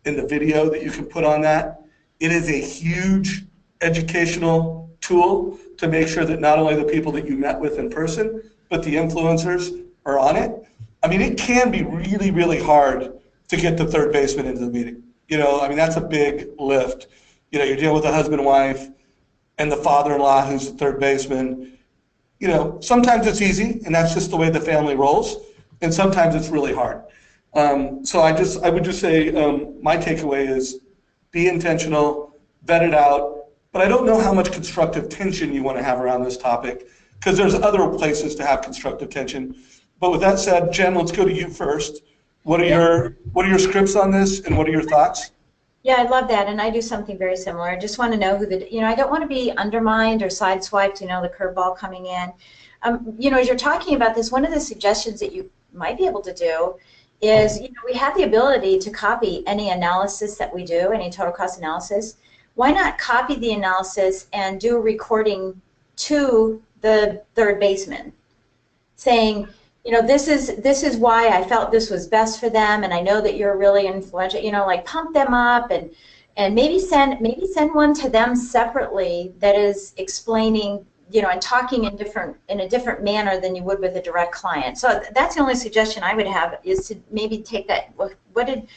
in the video that you can put on that, it is a huge educational tool to make sure that not only the people that you met with in person, but the influencers are on it. I mean, it can be really, really hard to get the third baseman into the meeting. That's a big lift. You're dealing with a husband and wife and the father-in-law who's the third baseman. Sometimes it's easy, and that's just the way the family rolls, and sometimes it's really hard. So I would just say my takeaway is be intentional, vet it out, but I don't know how much constructive tension you want to have around this topic, because there's other places to have constructive tension. But with that said, Jen, let's go to you first. What are your scripts on this, and what are your thoughts? Yeah, I love that, and I do something very similar. I just want to know who I don't want to be undermined or sideswiped, the curveball coming in. As you're talking about this, one of the suggestions that you might be able to do is, we have the ability to copy any analysis that we do, any total cost analysis. Why not copy the analysis and do a recording to the third baseman saying, this is why I felt this was best for them, and I know that you're really influential. Like pump them up, and maybe send one to them separately that is explaining, and talking in a different manner than you would with a direct client. So that's the only suggestion I would have, is to maybe take that. What did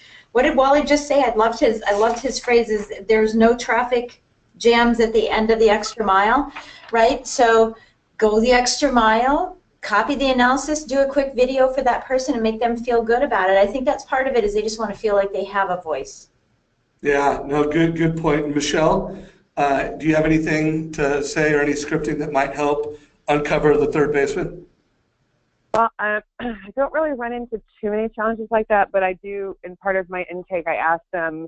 Wally just say? I loved his phrases. There's no traffic jams at the end of the extra mile, right? So go the extra mile. Copy the analysis, do a quick video for that person, and make them feel good about it. I think that's part of it, is they just want to feel like they have a voice. Yeah, no, good point. Michelle, do you have anything to say, or any scripting that might help uncover the third baseman? Well, I don't really run into too many challenges like that, but I do, in part of my intake, I ask them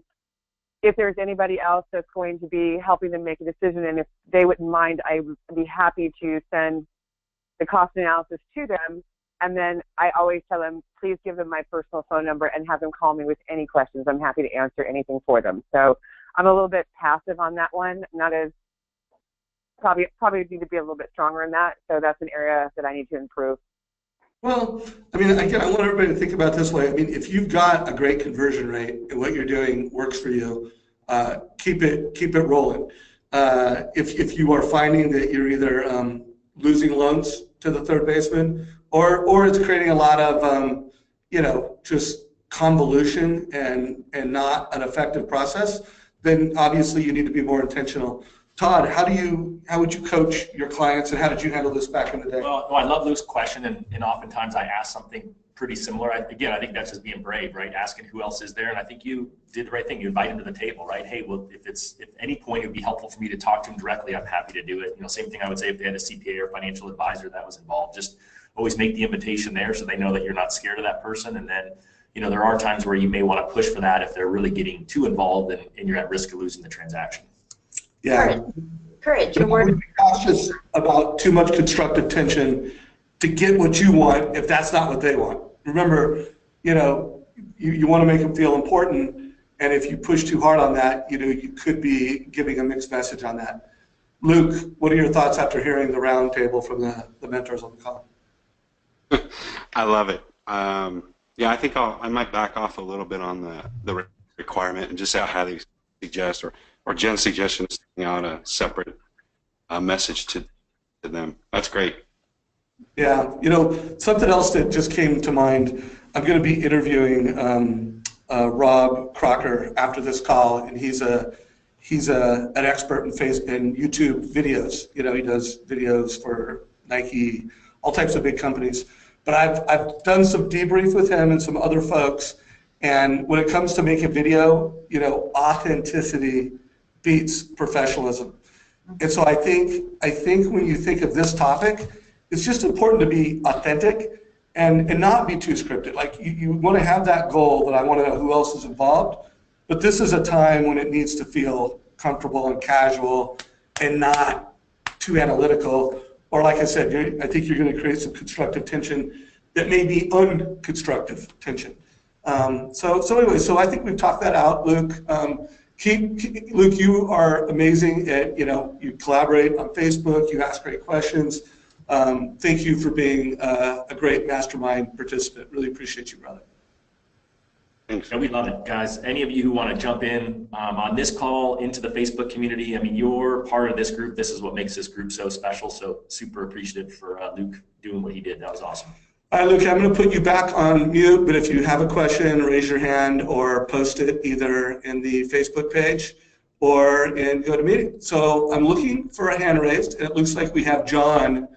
if there's anybody else that's going to be helping them make a decision, and if they wouldn't mind, I would be happy to send the cost analysis to them. And then I always tell them, please give them my personal phone number and have them call me with any questions. I'm happy to answer anything for them. So I'm a little bit passive on that one, not as, probably need to be a little bit stronger in that. So that's an area that I need to improve. Well, again, I want everybody to think about it this way. If you've got a great conversion rate and what you're doing works for you, keep it rolling. If you are finding that you're either losing loans to the third baseman, or it's creating a lot of just convolution and not an effective process, then obviously you need to be more intentional. Todd, how would you coach your clients, and how did you handle this back in the day? Well, no, I love Lou's question, and oftentimes I ask something pretty similar. I think that's just being brave, right? Asking who else is there, and I think you did the right thing. You invite him to the table, right? Hey, well, if any point it would be helpful for me to talk to him directly, I'm happy to do it. Same thing I would say if they had a CPA or financial advisor that was involved. Just always make the invitation there, so they know that you're not scared of that person. And then, there are times where you may want to push for that if they're really getting too involved and you're at risk of losing the transaction. Yeah. Courage. Be cautious about too much constructive tension to get what you want if that's not what they want. Remember, you want to make them feel important, and if you push too hard on that, you could be giving a mixed message on that. Luke, what are your thoughts after hearing the roundtable from the mentors on the call? I love it. Yeah, I think I might back off a little bit on the requirement and just say I highly suggest, or Jen's suggestion is sending out a separate message to them. That's great. Yeah, something else that just came to mind, I'm going to be interviewing Rob Crocker after this call, and he's an expert in YouTube videos. He does videos for Nike, all types of big companies. But I've done some debrief with him and some other folks, and when it comes to making video, authenticity beats professionalism. And so I think when you think of this topic, it's just important to be authentic and not be too scripted. Like you want to have that goal that I want to know who else is involved, but this is a time when it needs to feel comfortable and casual and not too analytical. Or like I said, I think you're going to create some constructive tension that may be unconstructive tension. So I think we've talked that out, Luke. Luke, you are amazing at, you collaborate on Facebook, you ask great questions. Thank you for being a great mastermind participant. Really appreciate you, brother. Thanks. Yeah, we love it, guys. Any of you who want to jump in on this call into the Facebook community, I mean, you're part of this group. This is what makes this group so special. So super appreciative for Luke doing what he did. That was awesome. All right, Luke, I'm going to put you back on mute, but if you have a question, raise your hand or post it either in the Facebook page or in GoToMeeting. So I'm looking for a hand raised, and it looks like we have John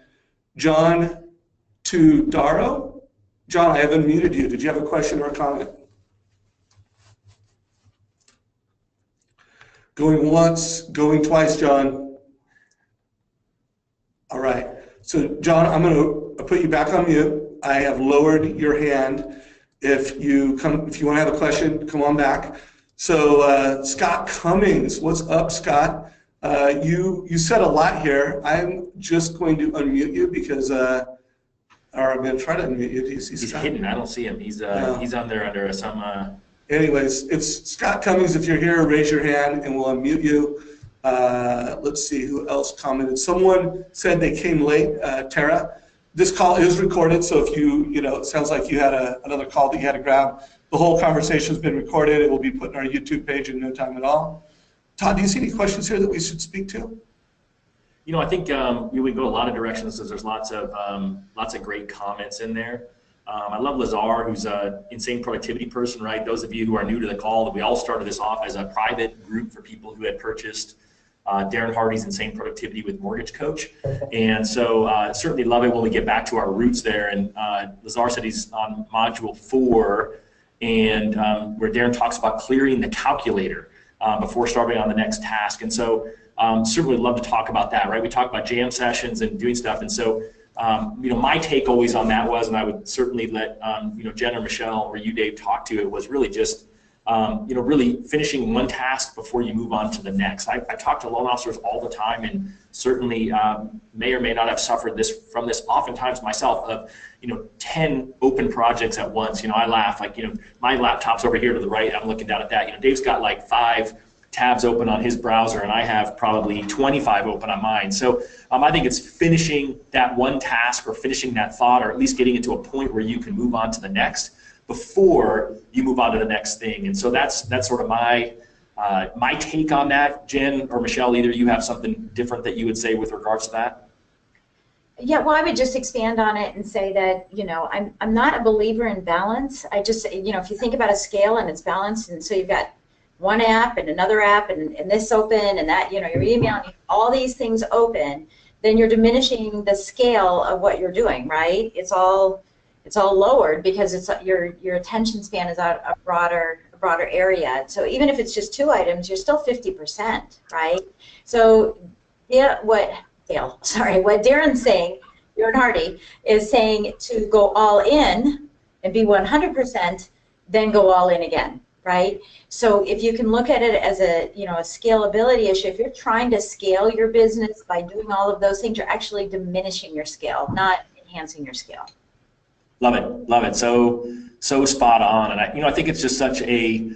Tudaro. John, I have unmuted you. Did you have a question or a comment? Going once, going twice, John. All right. So, John, I'm going to put you back on mute. I have lowered your hand. If you want to have a question, come on back. So, Scott Cummings, what's up, Scott? You said a lot here. I'm just going to unmute you because, or I'm going to try to unmute you. Do you see Scott? He's hidden. I don't see him. He's on there under some. Anyways, it's Scott Cummings. If you're here, raise your hand and we'll unmute you. Let's see who else commented. Someone said they came late. Tara, this call is recorded, so if it sounds like you had another call that you had to grab. The whole conversation's been recorded. It will be put on our YouTube page in no time at all. Todd, do you see any questions here that we should speak to? I think we go a lot of directions. There's lots of great comments in there. I love Lazar, who's an insane productivity person, right? Those of you who are new to the call, that we all started this off as a private group for people who had purchased Darren Hardy's Insane Productivity with Mortgage Coach. And so certainly love it when we get back to our roots there. And Lazar said he's on module 4, and where Darren talks about clearing the calculator before starting on the next task. And so certainly love to talk about that, right? We talk about jam sessions and doing stuff. And so my take always on that was, and I would certainly let Jen or Michelle or you, Dave, talk to it, was really just really finishing one task before you move on to the next. I talk to loan officers all the time, and certainly may or may not have suffered from this oftentimes myself of 10 open projects at once. I laugh, like my laptop's over here to the right, I'm looking down at that. Dave's got like 5 tabs open on his browser, and I have probably 25 open on mine. So I think it's finishing that one task or finishing that thought, or at least getting it to a point where you can move on to the next before you move on to the next thing. And so that's sort of my take on that. Jen or Michelle, either you have something different that you would say with regards to that? Yeah, well, I would just expand on it and say that, I'm not a believer in balance. I just, if you think about a scale and it's balanced, and so you've got one app and another app and this open and that, your email, and all these things open, then you're diminishing the scale of what you're doing, right? It's all lowered because it's your attention span is out a broader area. So even if it's just 2 items, you're still 50%, right? So what Darren's saying, Darren Hardy, is saying to go all in and be 100%, then go all in again. Right? So if you can look at it as a scalability issue, if you're trying to scale your business by doing all of those things, you're actually diminishing your scale, not enhancing your scale. Love it. So spot on. And I think it's just such a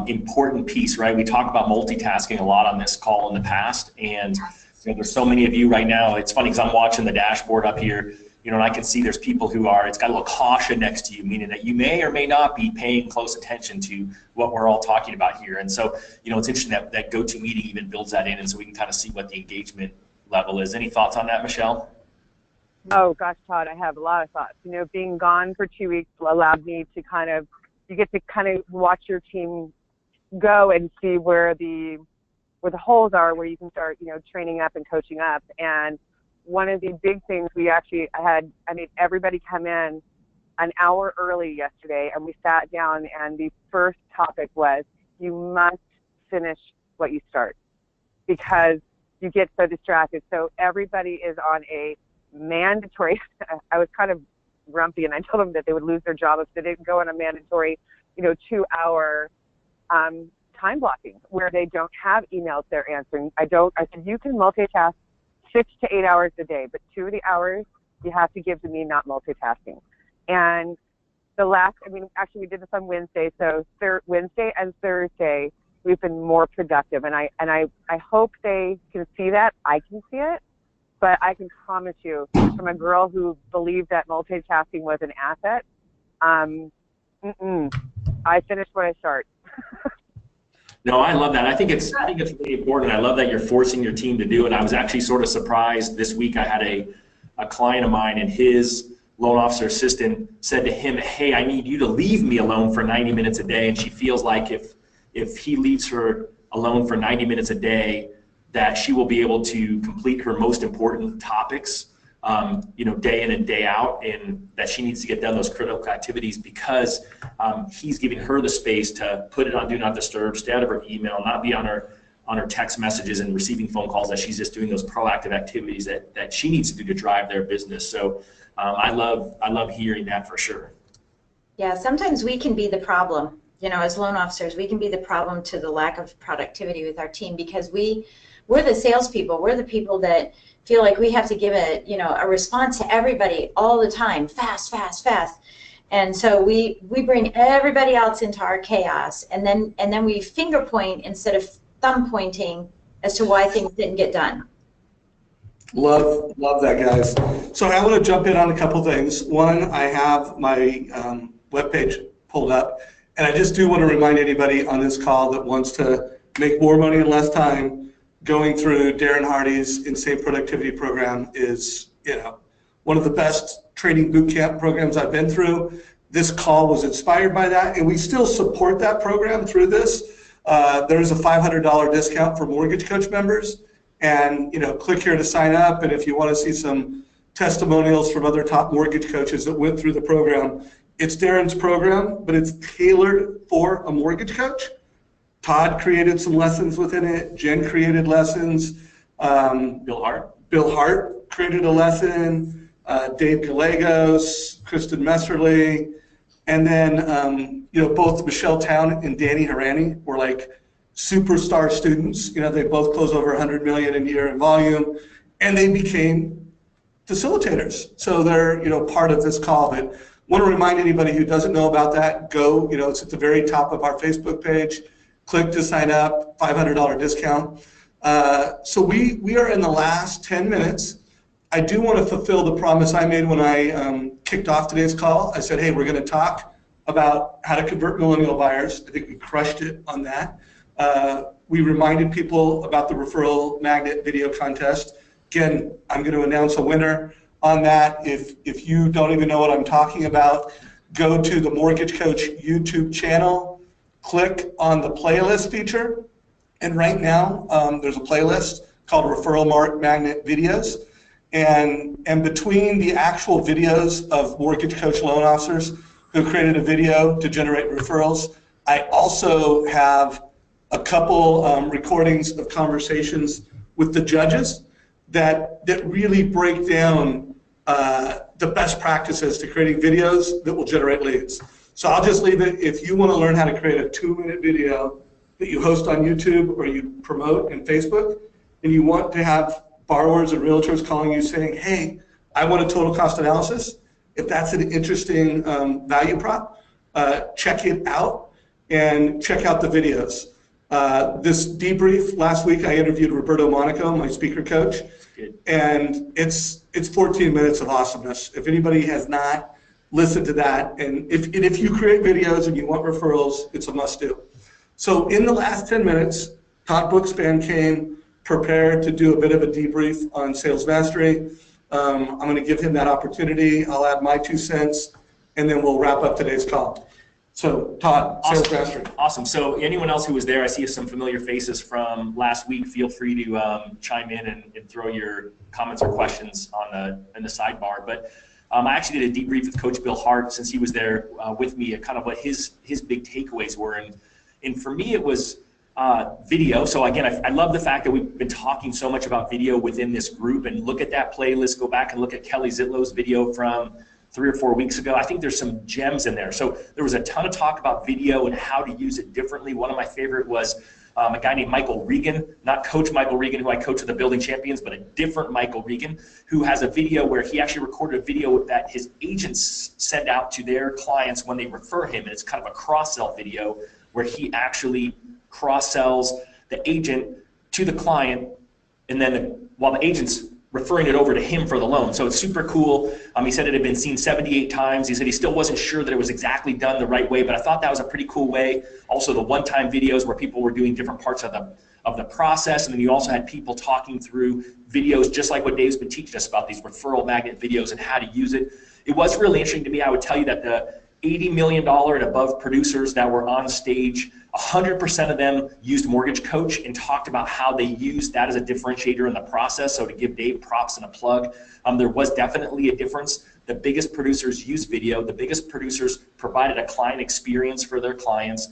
important piece, right? We talk about multitasking a lot on this call in the past, and There's so many of you right now. It's funny because I'm watching the dashboard up here, and I can see there's people who are, it's got a little caution next to you, meaning that you may or may not be paying close attention to what we're all talking about here. And so, it's interesting that GoToMeeting even builds that in, and so we can kind of see what the engagement level is. Any thoughts on that, Michelle? Oh gosh, Todd, I have a lot of thoughts. Being gone for 2 weeks allowed me to you get to kind of watch your team go and see where the holes are, where you can start, training up and coaching up. And one of the big things we actually had, everybody come in an hour early yesterday, and we sat down, and the first topic was, you must finish what you start, because you get so distracted. So everybody is on a mandatory, I was kind of grumpy, and I told them that they would lose their job if they didn't go on a mandatory, 2-hour time blocking, where they don't have emails they're answering. I said, you can multitask 6 to 8 hours a day, but 2 of the hours you have to give to me, not multitasking. And actually we did this on Wednesday, so Wednesday and Thursday we've been more productive, and I hope they can see that. I can see it, but I can promise you, from a girl who believed that multitasking was an asset, I finished what I start. No, I love that. I think it's really important. I love that you're forcing your team to do it. I was actually sort of surprised this week. I had a client of mine, and his loan officer assistant said to him, hey, I need you to leave me alone for 90 minutes a day. And she feels like if he leaves her alone for 90 minutes a day, that she will be able to complete her most important topics, day in and day out, and that she needs to get done those critical activities because he's giving her the space to put it on Do Not Disturb, stay out of her email, not be on her text messages and receiving phone calls, that she's just doing those proactive activities that she needs to do to drive their business. So I love hearing that for sure. Yeah, sometimes we can be the problem, as loan officers. We can be the problem to the lack of productivity with our team, because we're the salespeople. We're the people that feel like we have to give a response to everybody all the time, fast. And so we bring everybody else into our chaos, and then we finger point instead of thumb pointing as to why things didn't get done. Love that, guys. So I want to jump in on a couple things. One, I have my webpage pulled up, and I just do want to remind anybody on this call that wants to make more money in less time. Going through Darren Hardy's Insane Productivity Program is, one of the best training boot camp programs I've been through. This call was inspired by that, and we still support that program through this. There's a $500 discount for Mortgage Coach members, and click here to sign up. And if you want to see some testimonials from other top mortgage coaches that went through the program, it's Darren's program, but it's tailored for a mortgage coach. Todd created some lessons within it. Jen created lessons. Bill Hart created a lesson. Dave Gallegos, Kristen Messerly, and then both Michelle Town and Danny Harani were like superstar students. They both closed over 100 million a year in volume, and they became facilitators. So they're part of this call. But want to remind anybody who doesn't know about that, go. It's at the very top of our Facebook page. Click to sign up, $500 discount. So we are in the last 10 minutes. I do want to fulfill the promise I made when I kicked off today's call. I said, hey, we're going to talk about how to convert millennial buyers. I think we crushed it on that. We reminded people about the referral magnet video contest. Again, I'm going to announce a winner on that. If you don't even know what I'm talking about, go to the Mortgage Coach YouTube channel. Click on the playlist feature, and right now there's a playlist called Referral Magnet Videos, and between the actual videos of Mortgage Coach loan officers who created a video to generate referrals, I also have a couple recordings of conversations with the judges that really break down the best practices to creating videos that will generate leads. So I'll just leave it. If you want to learn how to create a 2-minute video that you host on YouTube or you promote in Facebook, and you want to have borrowers and realtors calling you saying, hey, I want a total cost analysis, if that's an interesting value prop, check it out and check out the videos. This debrief, last week I interviewed Roberto Monaco, my speaker coach, and it's 14 minutes of awesomeness. If anybody has not listened to that, and if you create videos and you want referrals, it's a must-do. So in the last 10 minutes, Todd Brookspan came prepared to do a bit of a debrief on sales mastery. I'm going to give him that opportunity. I'll add my 2 cents, and then we'll wrap up today's call. So, Todd, sales mastery. Awesome. So, anyone else who was there, I see some familiar faces from last week. Feel free to chime in and throw your comments or questions in the sidebar. But I actually did a debrief with Coach Bill Hart since he was there with me, kind of what his big takeaways were. And for me, it was video. So again, I love the fact that we've been talking so much about video within this group, and look at that playlist, go back and look at Kelly Zitlow's video from 3 or 4 weeks ago. I think there's some gems in there. So there was a ton of talk about video and how to use it differently. One of my favorite was a guy named Michael Regan, not Coach Michael Regan, who I coach with the Building Champions, but a different Michael Regan, who has a video where he actually recorded a video that his agents send out to their clients when they refer him, and it's kind of a cross-sell video where he actually cross-sells the agent to the client, and then while the agent's referring it over to him for the loan. So it's super cool. He said it had been seen 78 times. He said he still wasn't sure that it was exactly done the right way, but I thought that was a pretty cool way. Also, the one-time videos where people were doing different parts of the process, and then you also had people talking through videos just like what Dave's been teaching us about, these referral magnet videos and how to use it. It was really interesting to me. I would tell you that the $80 million and above producers that were on stage, 100% of them used Mortgage Coach and talked about how they used that as a differentiator in the process. So to give Dave props and a plug, there was definitely a difference. The biggest producers used video. The biggest producers provided a client experience for their clients.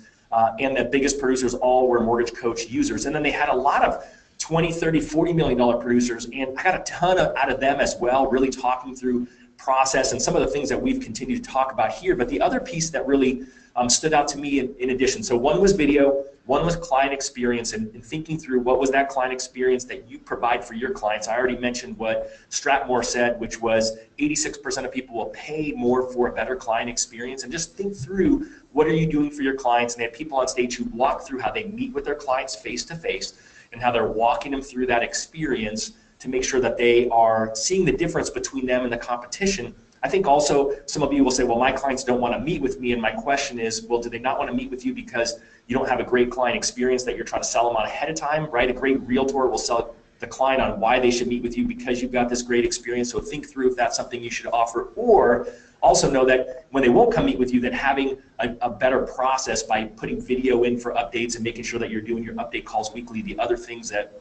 And the biggest producers all were Mortgage Coach users. And then they had a lot of 20, 30, $40 million producers. And I got a ton out of them as well, really talking through process and some of the things that we've continued to talk about here. But the other piece that really stood out to me in addition, so one was video, one was client experience, and thinking through what was that client experience that you provide for your clients. I already mentioned what Stratmore said, which was 86% of people will pay more for a better client experience. And just think through, what are you doing for your clients? And they had people on stage who walk through how they meet with their clients face to face and how they're walking them through that experience to make sure that they are seeing the difference between them and the competition. I think also some of you will say, well, my clients don't want to meet with me. And my question is, well, do they not want to meet with you because you don't have a great client experience that you're trying to sell them on ahead of time, right? A great realtor will sell the client on why they should meet with you because you've got this great experience. So think through if that's something you should offer, or also know that when they won't come meet with you, that having a better process by putting video in for updates and making sure that you're doing your update calls weekly, the other things that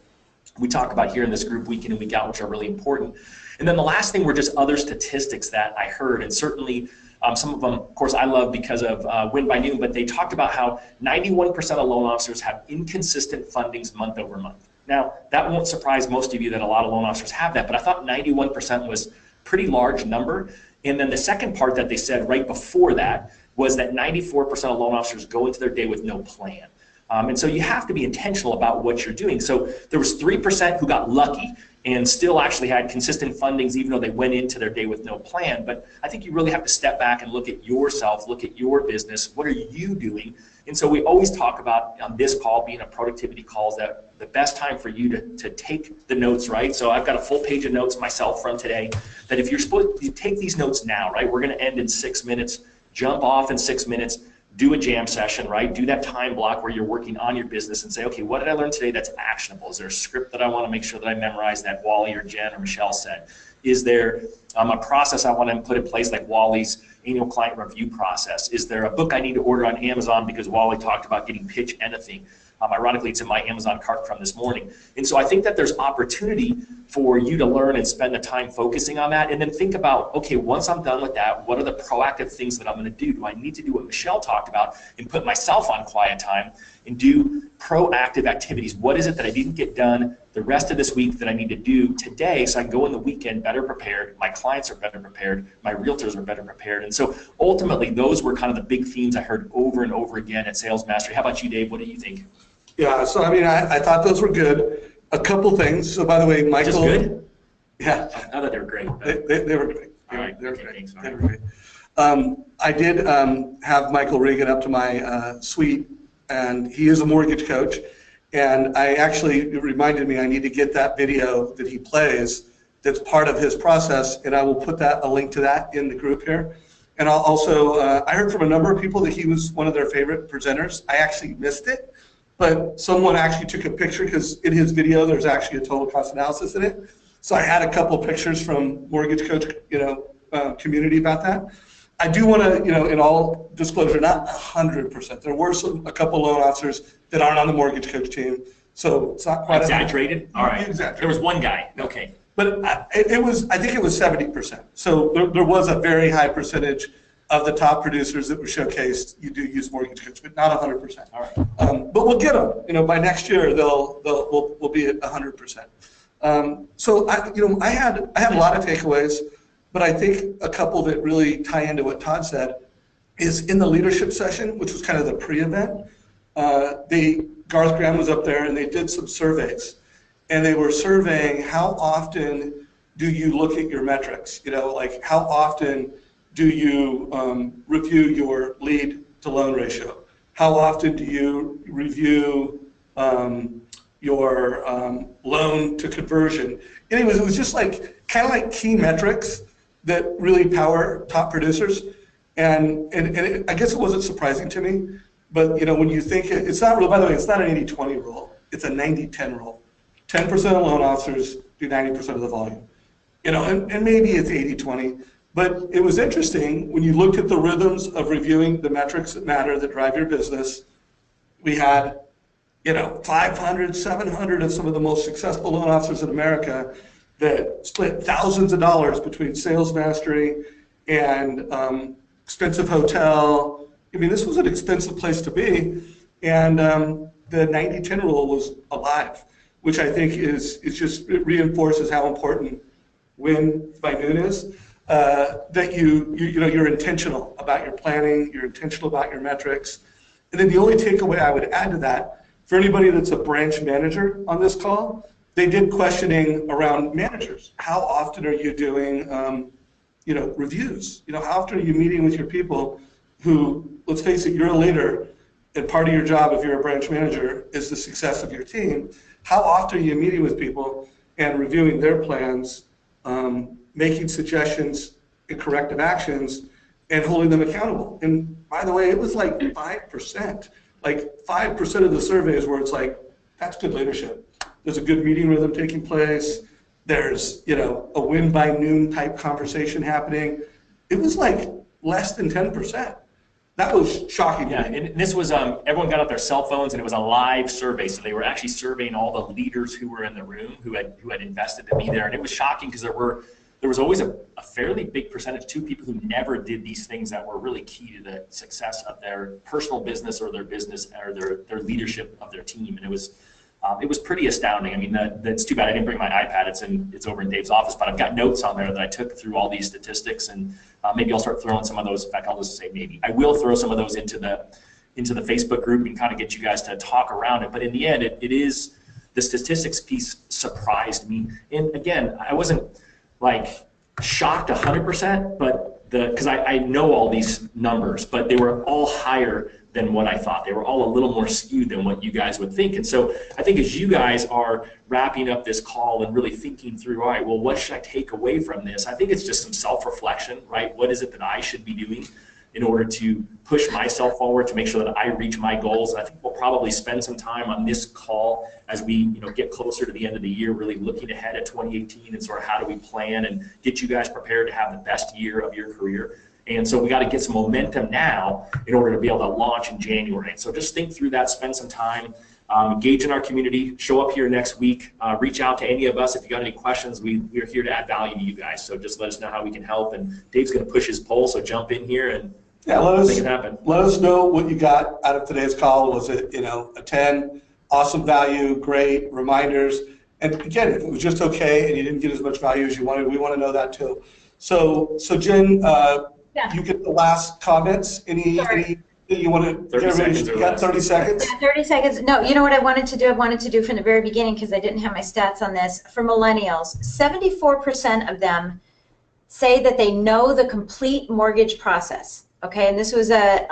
we talk about here in this group week in and week out, which are really important. And then the last thing were just other statistics that I heard, and certainly some of them, of course, I love because of Win by Noon, but they talked about how 91% of loan officers have inconsistent fundings month over month. Now, that won't surprise most of you that a lot of loan officers have that, but I thought 91% was a pretty large number. And then the second part that they said right before that was that 94% of loan officers go into their day with no plan. And so you have to be intentional about what you're doing. So there was 3% who got lucky and still actually had consistent fundings even though they went into their day with no plan. But I think you really have to step back and look at yourself, look at your business. What are you doing? And so we always talk about on this call being a productivity call is that the best time for you to take the notes, right? So I've got a full page of notes myself from today that if you're supposed to take these notes now, right? We're going to end in 6 minutes, jump off in 6 minutes, do a jam session, right? Do that time block where you're working on your business and say, okay, what did I learn today that's actionable? Is there a script that I want to make sure that I memorize that Wally or Jen or Michelle said? Is there a process I want to put in place like Wally's annual client review process? Is there a book I need to order on Amazon because Wally talked about getting pitch anything? Ironically, it's in my Amazon cart from this morning. And so I think that there's opportunity for you to learn and spend the time focusing on that. And then think about, okay, once I'm done with that, what are the proactive things that I'm going to do? Do I need to do what Michelle talked about and put myself on quiet time and do proactive activities? What is it that I didn't get done the rest of this week that I need to do today so I can go in the weekend better prepared, my clients are better prepared, my realtors are better prepared? And so ultimately, those were kind of the big themes I heard over and over again at Sales Mastery. How about you, Dave? What do you think? Yeah, so I mean, I thought those were good. A couple things. So by the way, Michael. Just good? Yeah. I thought they were great. They were great. All right. They were Okay, great. thanks. They were great. I did have Michael Regan up to my suite and he is a mortgage coach. And it reminded me I need to get that video that he plays that's part of his process, and I will put a link to that in the group here. And I'll also, I heard from a number of people that he was one of their favorite presenters. I actually missed it, but someone actually took a picture because in his video there's actually a total cost analysis in it. So I had a couple pictures from mortgage coach, community about that. I do want to, in all disclosure, not 100%. There were a couple loan officers that aren't on the mortgage coach team, so it's not quite exaggerated. All right. Exaggerated. There was one guy. Okay. But I think it was 70%. So there was a very high percentage of the top producers that were showcased. You do use mortgage coach, but not 100%. All right. But we'll get them. By next year we'll be at 100%. So I had a lot of takeaways. But I think a couple that really tie into what Todd said is in the leadership session, which was kind of the pre-event. Garth Graham was up there and they did some surveys, and they were surveying how often do you look at your metrics? Like how often do you review your lead to loan ratio? How often do you review your loan to conversion? Anyways, it was just kind of like key metrics that really power top producers, and I guess it wasn't surprising to me, but when you think it's not real. By the way, it's not an 80-20 rule. It's a 90-10 rule. 10% of loan officers do 90% of the volume. And maybe it's 80-20, but it was interesting when you looked at the rhythms of reviewing the metrics that matter that drive your business. We had 500, 700 of some of the most successful loan officers in America that split thousands of dollars between sales mastery and expensive hotel. I mean, this was an expensive place to be, and the 90-10 rule was alive, which I think it reinforces how important win by noon is. That you're intentional about your planning, you're intentional about your metrics, and then the only takeaway I would add to that for anybody that's a branch manager on this call. They did questioning around managers. How often are you doing, reviews? How often are you meeting with your people who, let's face it, you're a leader, and part of your job if you're a branch manager is the success of your team. How often are you meeting with people and reviewing their plans, making suggestions and corrective actions, and holding them accountable? And by the way, it was like 5%. Like 5% of the surveys where it's like, that's good leadership. There's a good meeting rhythm taking place. There's, a win by noon type conversation happening. It was like less than 10%. That was shocking. Yeah, and this was, everyone got out their cell phones, and it was a live survey. So they were actually surveying all the leaders who were in the room, who had invested to be there. And it was shocking because there was always a fairly big percentage, too, people who never did these things that were really key to the success of their personal business or their business or their leadership of their team. And it was pretty astounding. I mean, that's too bad I didn't bring my iPad. It's over in Dave's office, but I've got notes on there that I took through all these statistics, and maybe I'll start throwing some of those. In fact, I'll just say maybe I will throw some of those into the Facebook group and kind of get you guys to talk around it. But in the end, it is the statistics piece surprised me. And again, I wasn't shocked 100%, but because I know all these numbers, but they were all higher than what I thought. They were all a little more skewed than what you guys would think. And so I think as you guys are wrapping up this call and really thinking through, all right, well, what should I take away from this? I think it's just some self-reflection, right? What is it that I should be doing in order to push myself forward to make sure that I reach my goals? And I think we'll probably spend some time on this call as we get closer to the end of the year, really looking ahead at 2018 and sort of how do we plan and get you guys prepared to have the best year of your career. And so we got to get some momentum now in order to be able to launch in January. And so just think through that, spend some time, engage in our community, show up here next week, reach out to any of us if you got any questions. We're here to add value to you guys. So just let us know how we can help. And Dave's going to push his poll, so jump in here and make it happen. Let us know what you got out of today's call. Was it a 10, awesome value, great reminders? And again, if it was just okay and you didn't get as much value as you wanted, we want to know that too. So Jen, you get the last comments. Anything you want to? 30 seconds. You got 30 seconds. Yeah, 30 seconds. No, you know what I wanted to do? I wanted to do from the very beginning because I didn't have my stats on this. For millennials, 74% of them say that they know the complete mortgage process. Okay, and this was a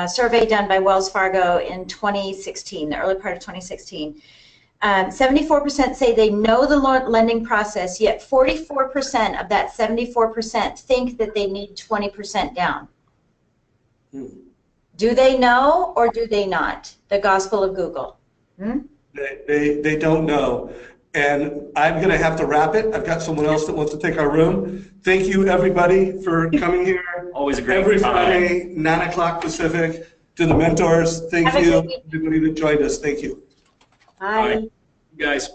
survey done by Wells Fargo in 2016, the early part of 2016. 74% say they know the lending process, yet 44% of that 74% think that they need 20% down. Do they know or do they not? The gospel of Google. They don't know. And I'm going to have to wrap it. I've got someone else that wants to take our room. Thank you, everybody, for coming here. Always a great Every time. Friday, 9 o'clock Pacific. To the mentors, thank you. Everybody that joined us, thank you. Bye. You guys.